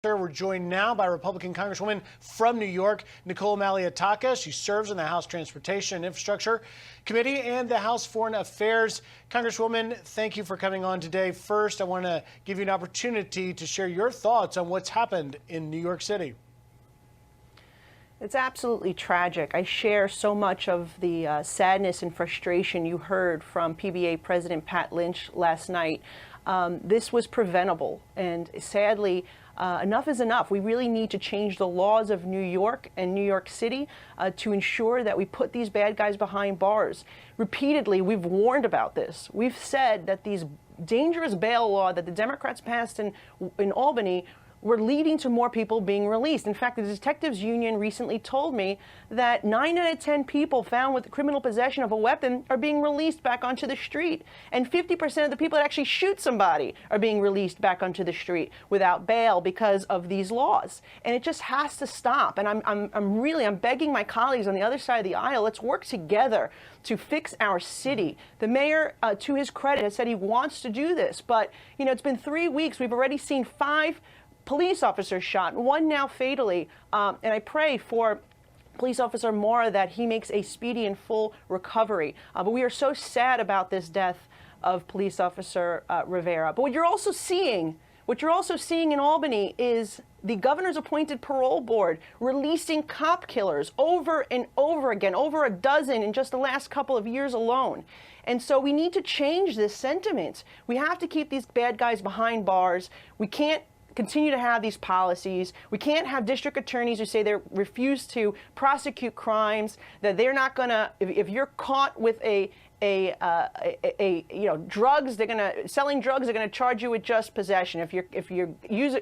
We're joined now by Republican Congresswoman from New York, Nicole Malliotakis. She serves on the House Transportation and Infrastructure Committee and the House Foreign Affairs. Congresswoman, thank you for coming on today. First, I want to give you an opportunity to share your thoughts on what's happened in New York City. It's absolutely tragic. I share so much of the sadness and frustration you heard from PBA President Pat Lynch last night. This was preventable, and sadly, enough is enough. We really need to change the laws of New York and New York City to ensure that we put these bad guys behind bars. Repeatedly, we've warned about this. We've said that these dangerous bail law that the Democrats passed in Albany were leading to more people being released. In fact, the Detectives Union recently told me that 9 out of 10 people found with criminal possession of a weapon are being released back onto the street. And 50% of the people that actually shoot somebody are being released back onto the street without bail because of these laws. And it just has to stop. And I'm begging my colleagues on the other side of the aisle, let's work together to fix our city. The mayor, to his credit, has said he wants to do this. But, you know, it's been 3 weeks. We've already seen 5 police officers shot, 1 now fatally, and I pray for Police Officer Mora that he makes a speedy and full recovery. But we are so sad about this death of Police Officer Rivera. But what you're also seeing in Albany is the governor's appointed parole board releasing cop killers over and over again, over a dozen in just the last couple of years alone. And so we need to change this sentiment. We have to keep these bad guys behind bars. We can't continue to have these policies. We can't have district attorneys who say they refuse to prosecute crimes, that they're not going to, if you're caught with drugs, selling drugs, they're going to charge you with just possession. If you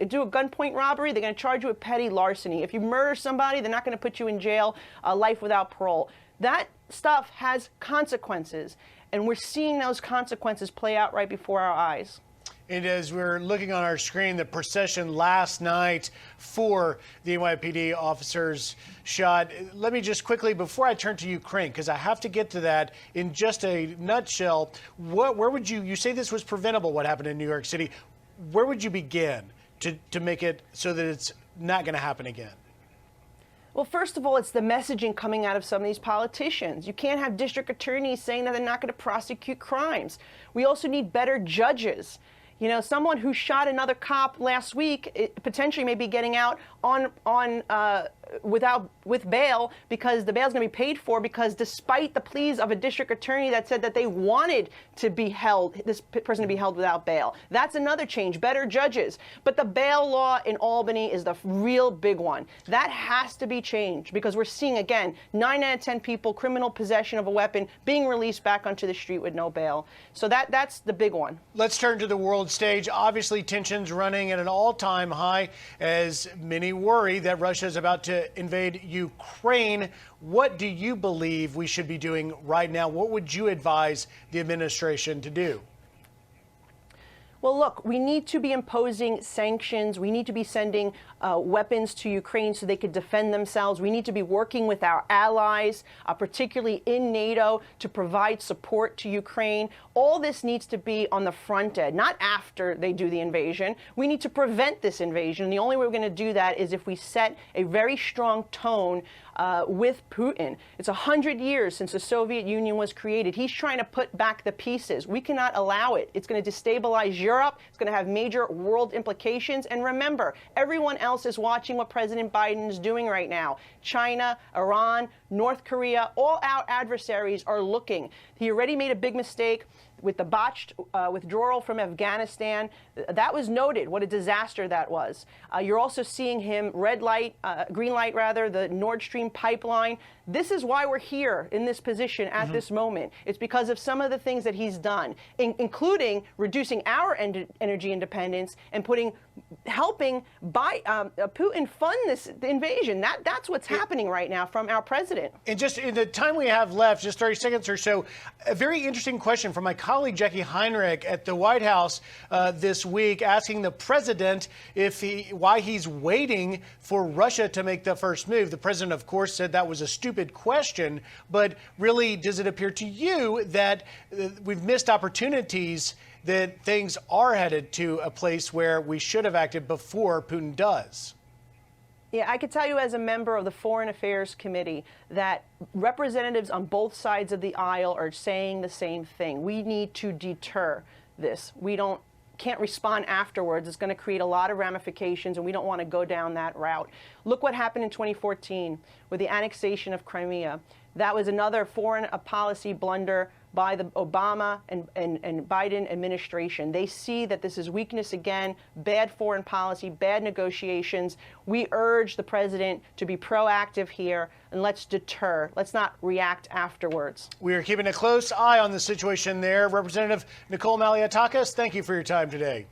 do a gunpoint robbery, they're going to charge you with petty larceny. If you murder somebody, they're not going to put you in jail, life without parole. That stuff has consequences, and we're seeing those consequences play out right before our eyes. And as we're looking on our screen, the procession last night for the NYPD officers shot. Let me just quickly, before I turn to Ukraine, because I have to get to that in just a nutshell, where would you say this was preventable, what happened in New York City? Where would you begin to make it so that it's not going to happen again? Well, first of all, it's the messaging coming out of some of these politicians. You can't have district attorneys saying that they're not going to prosecute crimes. We also need better judges. You know, someone who shot another cop last week potentially may be getting out with bail because the bail's going to be paid for, because despite the pleas of a district attorney that said that they wanted to be held, this person to be held without bail. That's another change, better judges. But the bail law in Albany is the real big one. That has to be changed because we're seeing, again, 9 out of 10 people, criminal possession of a weapon, being released back onto the street with no bail. So that's the big one. Let's turn to the world stage. Obviously, tensions running at an all-time high as many worry that Russia is about to invade Ukraine. What do you believe we should be doing right now? What would you advise the administration to do? Well, look, we need to be imposing sanctions. We need to be sending weapons to Ukraine so they could defend themselves. We need to be working with our allies, particularly in NATO, to provide support to Ukraine. All this needs to be on the front end, not after they do the invasion. We need to prevent this invasion. The only way we're going to do that is if we set a very strong tone with Putin. It's 100 years since the Soviet Union was created. He's trying to put back the pieces. We cannot allow it. It's going to destabilize Europe. It's going to have major world implications. And remember, everyone else is watching what President Biden is doing right now. China, Iran, North Korea, all our adversaries are looking. He already made a big mistake with the botched withdrawal from Afghanistan. That was noted, what a disaster that was. You're also seeing him green light, the Nord Stream pipeline. This is why we're here in this position at this moment. It's because of some of the things that he's done, including reducing our energy independence and helping Putin fund this invasion. That's what's happening right now from our president. And just in the time we have left, just 30 seconds or so, a very interesting question from my colleague Jackie Heinrich at the White House this week, asking the president why he's waiting for Russia to make the first move. The president, of course, said that was a stupid question, but really, does it appear to you that we've missed opportunities that things are headed to a place where we should have acted before Putin does? Yeah, I could tell you as a member of the Foreign Affairs Committee that representatives on both sides of the aisle are saying the same thing. We need to deter this. We can't respond afterwards. It's going to create a lot of ramifications, and we don't want to go down that route. Look what happened in 2014 with the annexation of Crimea. That was another foreign policy blunder by the Obama and Biden administration. They see that this is weakness again, bad foreign policy, bad negotiations. We urge the president to be proactive here, and let's deter. Let's not react afterwards. We are keeping a close eye on the situation there. Representative Nicole Malliotakis, thank you for your time today.